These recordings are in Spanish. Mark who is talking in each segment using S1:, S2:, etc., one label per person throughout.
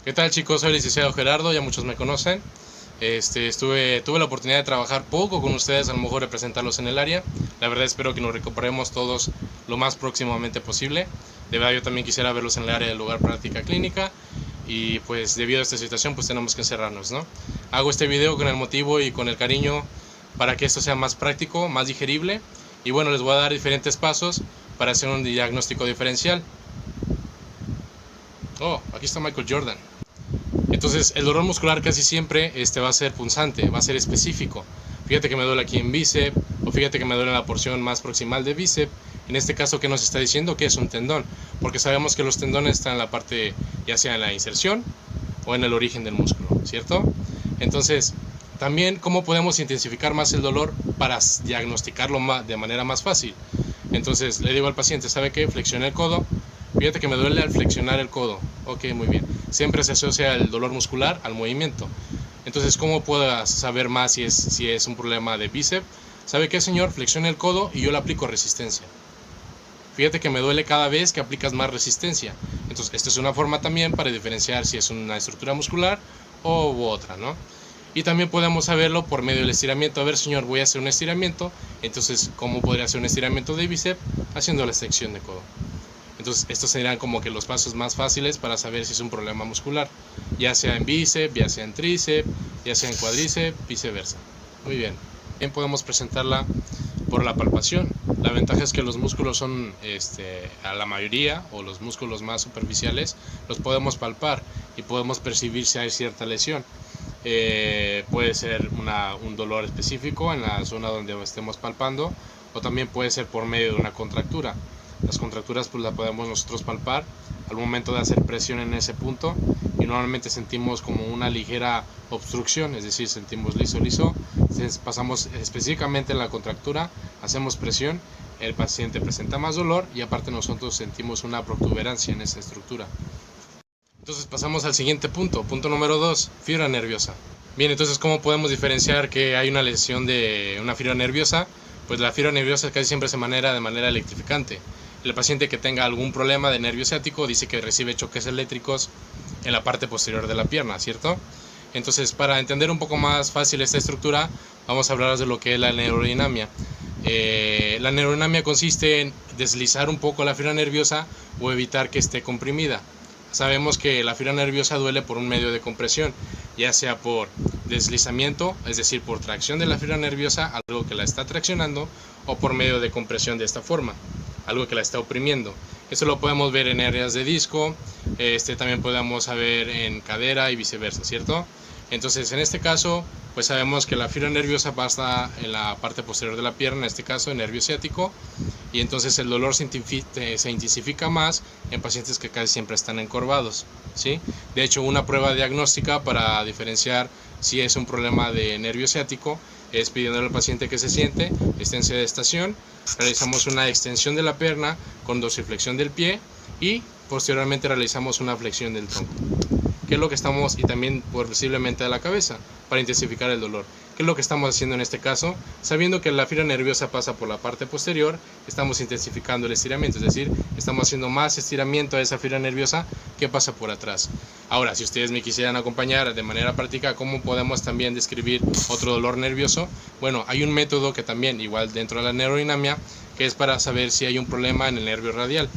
S1: ¿Qué tal, chicos? Soy el licenciado Gerardo, ya muchos me conocen. Tuve la oportunidad de trabajar poco con ustedes, a lo mejor representarlos en el área. La verdad espero que nos recuperemos todos lo más próximamente posible. De verdad yo también quisiera verlos en el área del lugar práctica clínica y pues debido a esta situación pues tenemos que encerrarnos, ¿no? Hago este video con el motivo y con el cariño para que esto sea más práctico, más digerible y bueno, les voy a dar diferentes pasos para hacer un diagnóstico diferencial. Oh, aquí está Michael Jordan. Entonces el dolor muscular casi siempre va a ser punzante, va a ser específico. Fíjate que me duele aquí en bíceps, o fíjate que me duele en la porción más proximal de bíceps. En este caso, ¿qué nos está diciendo? Que es un tendón, porque sabemos que los tendones están en la parte, ya sea en la inserción o en el origen del músculo, ¿cierto? Entonces, también, ¿cómo podemos intensificar más el dolor para diagnosticarlo de manera más fácil? Entonces, le digo al paciente, ¿sabe qué? Flexione el codo. Fíjate que me duele al flexionar el codo. Ok, muy bien. Siempre se asocia el dolor muscular al movimiento. Entonces, ¿cómo puedo saber más si es un problema de bíceps? ¿Sabe qué, señor? Flexione el codo y yo le aplico resistencia. Fíjate que me duele cada vez que aplicas más resistencia. Entonces, esta es una forma también para diferenciar si es una estructura muscular u otra, ¿no? Y también podemos saberlo por medio del estiramiento. A ver, señor, voy a hacer un estiramiento. Entonces, ¿cómo podría hacer un estiramiento de bíceps? Haciendo la extensión de codo. Entonces estos serían como que los pasos más fáciles para saber si es un problema muscular, ya sea en bíceps, ya sea en tríceps, ya sea en cuádriceps, viceversa. Muy bien. Bien, podemos presentarla por la palpación. La ventaja es que los músculos son, a la mayoría, o los músculos más superficiales, los podemos palpar y podemos percibir si hay cierta lesión. Puede ser un dolor específico en la zona donde estemos palpando, o también puede ser por medio de una contractura. Las contracturas pues las podemos nosotros palpar al momento de hacer presión en ese punto y normalmente sentimos como una ligera obstrucción, es decir, sentimos liso. Pasamos específicamente en la contractura, hacemos presión, el paciente presenta más dolor y aparte nosotros sentimos una protuberancia en esa estructura. Entonces pasamos al siguiente punto número 2, fibra nerviosa. Bien, entonces ¿cómo podemos diferenciar que hay una lesión de una fibra nerviosa? Pues la fibra nerviosa casi siempre se maneja de manera electrificante. El paciente que tenga algún problema de nervio ciático dice que recibe choques eléctricos en la parte posterior de la pierna, ¿cierto? Entonces, para entender un poco más fácil esta estructura, vamos a hablar de lo que es la neurodinamia. La neurodinamia consiste en deslizar un poco la fibra nerviosa o evitar que esté comprimida. Sabemos que la fibra nerviosa duele por un medio de compresión, ya sea por deslizamiento, es decir, por tracción de la fibra nerviosa, algo que la está traccionando, o por medio de compresión de esta forma, algo que la está oprimiendo. Eso lo podemos ver en áreas de disco, también podemos ver en cadera y viceversa, ¿cierto? Entonces, en este caso, pues sabemos que la fibra nerviosa pasa en la parte posterior de la pierna, en este caso el nervio ciático, y entonces el dolor se intensifica más en pacientes que casi siempre están encorvados, ¿sí? De hecho, una prueba diagnóstica para diferenciar si es un problema de nervio ciático es pidiéndole al paciente que se siente, esténse de estación, realizamos una extensión de la pierna con dorsiflexión del pie y posteriormente realizamos una flexión del tronco. ¿Qué es lo que estamos, y también posiblemente de la cabeza, para intensificar el dolor? ¿Qué es lo que estamos haciendo en este caso? Sabiendo que la fibra nerviosa pasa por la parte posterior, estamos intensificando el estiramiento, es decir, estamos haciendo más estiramiento a esa fibra nerviosa que pasa por atrás. Ahora, si ustedes me quisieran acompañar de manera práctica, ¿cómo podemos también describir otro dolor nervioso? Bueno, hay un método que también, igual dentro de la neurodinamia, que es para saber si hay un problema en el nervio radial.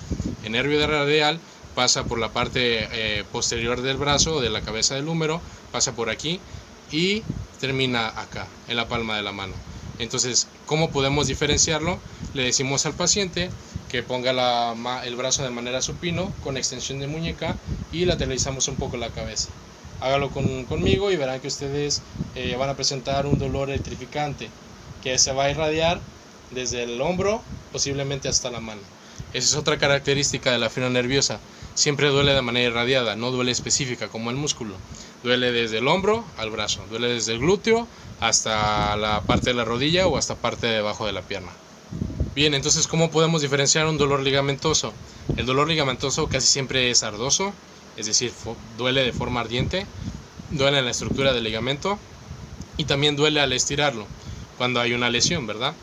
S1: El nervio radial pasa por la parte posterior del brazo o de la cabeza del húmero, pasa por aquí y termina acá, en la palma de la mano. Entonces, ¿cómo podemos diferenciarlo? Le decimos al paciente que ponga el brazo de manera supino, con extensión de muñeca, y lateralizamos un poco la cabeza. Hágalo conmigo y verán que ustedes van a presentar un dolor electrificante que se va a irradiar desde el hombro, posiblemente hasta la mano. Esa es otra característica de la fibra nerviosa. Siempre duele de manera irradiada, no duele específica como el músculo. Duele desde el hombro al brazo, duele desde el glúteo hasta la parte de la rodilla o hasta parte de debajo de la pierna. Bien, entonces, ¿cómo podemos diferenciar un dolor ligamentoso? El dolor ligamentoso casi siempre es ardoso, es decir, duele de forma ardiente, duele en la estructura del ligamento y también duele al estirarlo, cuando hay una lesión, ¿verdad?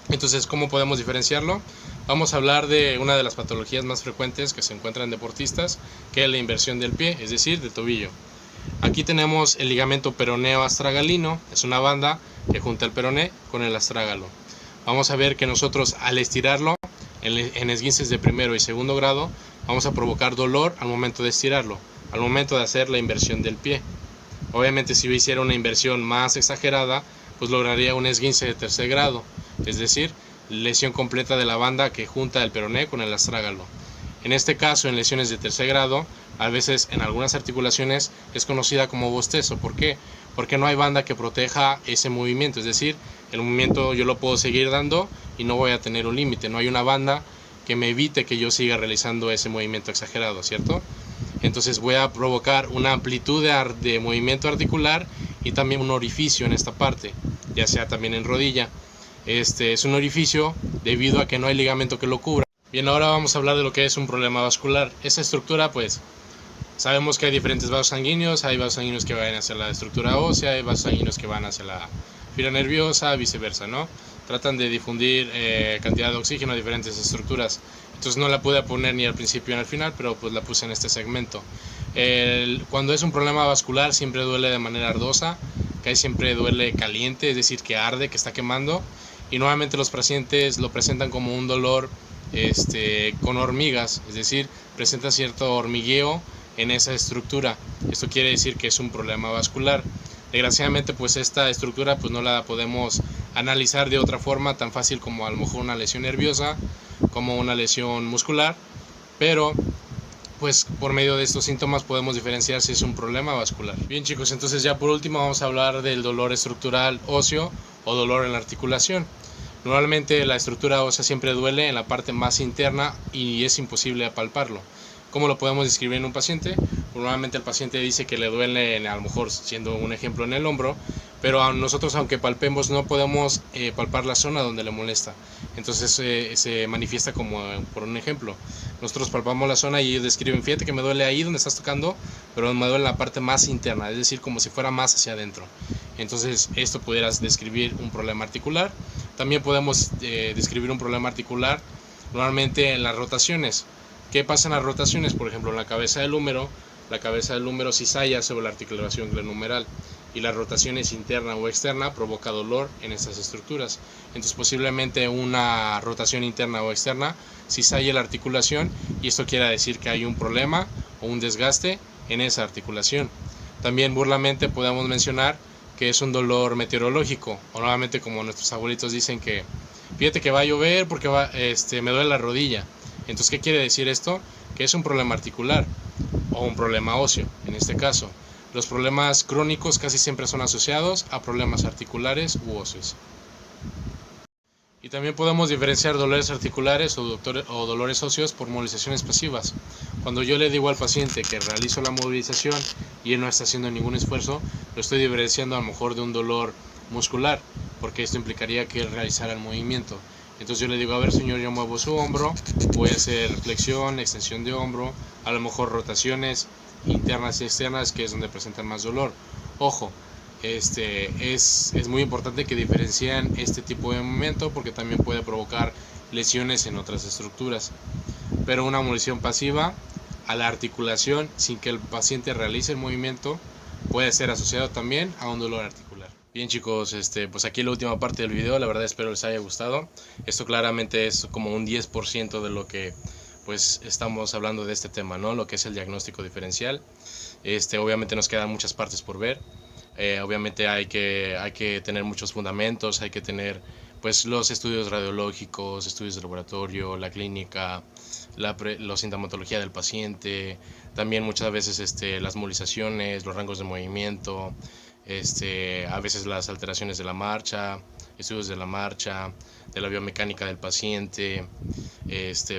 S1: Entonces, ¿cómo podemos diferenciarlo? Vamos a hablar de una de las patologías más frecuentes que se encuentran en deportistas, que es la inversión del pie, es decir, del tobillo. Aquí tenemos el ligamento peroneo astragalino, es una banda que junta el peroné con el astrágalo. Vamos a ver que nosotros al estirarlo, en esguinces de primero y segundo grado, vamos a provocar dolor al momento de estirarlo, al momento de hacer la inversión del pie. Obviamente si yo hiciera una inversión más exagerada, pues lograría un esguince de tercer grado, es decir, lesión completa de la banda que junta el peroné con el astrágalo. En este caso, en lesiones de tercer grado, a veces en algunas articulaciones es conocida como bostezo. ¿Por qué? Porque no hay banda que proteja ese movimiento, es decir, el movimiento yo lo puedo seguir dando y no voy a tener un límite, no hay una banda que me evite que yo siga realizando ese movimiento exagerado, ¿cierto? Entonces voy a provocar una amplitud de movimiento articular y también un orificio en esta parte, ya sea también en rodilla. Este es un orificio debido a que no hay ligamento que lo cubra. Bien, ahora vamos a hablar de lo que es un problema vascular. Esa estructura, pues, sabemos que hay diferentes vasos sanguíneos. Hay vasos sanguíneos que van hacia la estructura ósea, hay vasos sanguíneos que van hacia la fibra nerviosa, viceversa, ¿no? Tratan de difundir cantidad de oxígeno a diferentes estructuras. Entonces no la pude poner ni al principio ni al final, pero pues la puse en este segmento. Cuando es un problema vascular siempre duele de manera ardosa, que siempre duele caliente, es decir, que arde, que está quemando. Y nuevamente los pacientes lo presentan como un dolor con hormigas, es decir, presenta cierto hormigueo en esa estructura. Esto quiere decir que es un problema vascular. Desgraciadamente, pues esta estructura pues no la podemos analizar de otra forma tan fácil como a lo mejor una lesión nerviosa, como una lesión muscular, pero pues por medio de estos síntomas podemos diferenciar si es un problema vascular. Bien chicos, entonces ya por último vamos a hablar del dolor estructural óseo o dolor en la articulación. Normalmente la estructura ósea siempre duele en la parte más interna y es imposible palparlo. ¿Cómo lo podemos describir en un paciente? Normalmente el paciente dice que le duele, a lo mejor siendo un ejemplo, en el hombro, pero a nosotros aunque palpemos no podemos palpar la zona donde le molesta. Entonces se manifiesta como por un ejemplo. Nosotros palpamos la zona y ellos describen, fíjate que me duele ahí donde estás tocando, pero me duele en la parte más interna, es decir, como si fuera más hacia adentro. Entonces esto pudieras describir un problema articular. También podemos describir un problema articular normalmente en las rotaciones. ¿Qué pasa en las rotaciones? Por ejemplo, en la cabeza del húmero cizalla sobre la articulación glenohumeral y la rotación es interna o externa, provoca dolor en estas estructuras. Entonces posiblemente una rotación interna o externa cizalle la articulación y esto quiere decir que hay un problema o un desgaste en esa articulación. También burlamente podemos mencionar que es un dolor meteorológico, o nuevamente como nuestros abuelitos dicen que fíjate que va a llover porque me duele la rodilla. Entonces, ¿qué quiere decir esto? Que es un problema articular o un problema óseo, en este caso. Los problemas crónicos casi siempre son asociados a problemas articulares u óseos. Y también podemos diferenciar dolores articulares o dolores óseos por movilizaciones pasivas. Cuando yo le digo al paciente que realizo la movilización y él no está haciendo ningún esfuerzo, lo estoy diferenciando a lo mejor de un dolor muscular, porque esto implicaría que él realizara el movimiento. Entonces yo le digo, a ver señor, yo muevo su hombro, voy a hacer flexión, extensión de hombro, a lo mejor rotaciones internas y externas, que es donde presentan más dolor. Ojo, es muy importante que diferencien este tipo de movimiento porque también puede provocar lesiones en otras estructuras. Pero una movilización pasiva a la articulación sin que el paciente realice el movimiento puede ser asociado también a un dolor articular. Bien chicos, pues aquí la última parte del video, la verdad espero les haya gustado. Esto claramente es como un 10% de lo que pues estamos hablando de este tema, ¿no? Lo que es el diagnóstico diferencial. Obviamente nos quedan muchas partes por ver. Obviamente hay que tener muchos fundamentos, hay que tener pues los estudios radiológicos, estudios de laboratorio, la clínica, la sintomatología del paciente, también muchas veces las movilizaciones, los rangos de movimiento, a veces las alteraciones de la marcha, estudios de la marcha, de la biomecánica del paciente,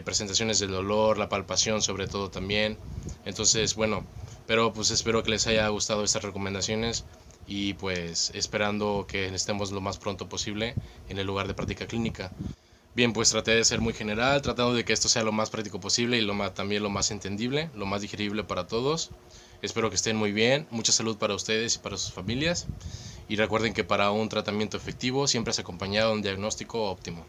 S1: presentaciones del dolor, la palpación sobre todo también. Entonces, bueno, pero pues espero que les haya gustado estas recomendaciones y pues esperando que estemos lo más pronto posible en el lugar de práctica clínica. Bien, pues traté de ser muy general, tratando de que esto sea lo más práctico posible y también lo más entendible, lo más digerible para todos. Espero que estén muy bien, mucha salud para ustedes y para sus familias. Y recuerden que para un tratamiento efectivo siempre es acompañado de un diagnóstico óptimo.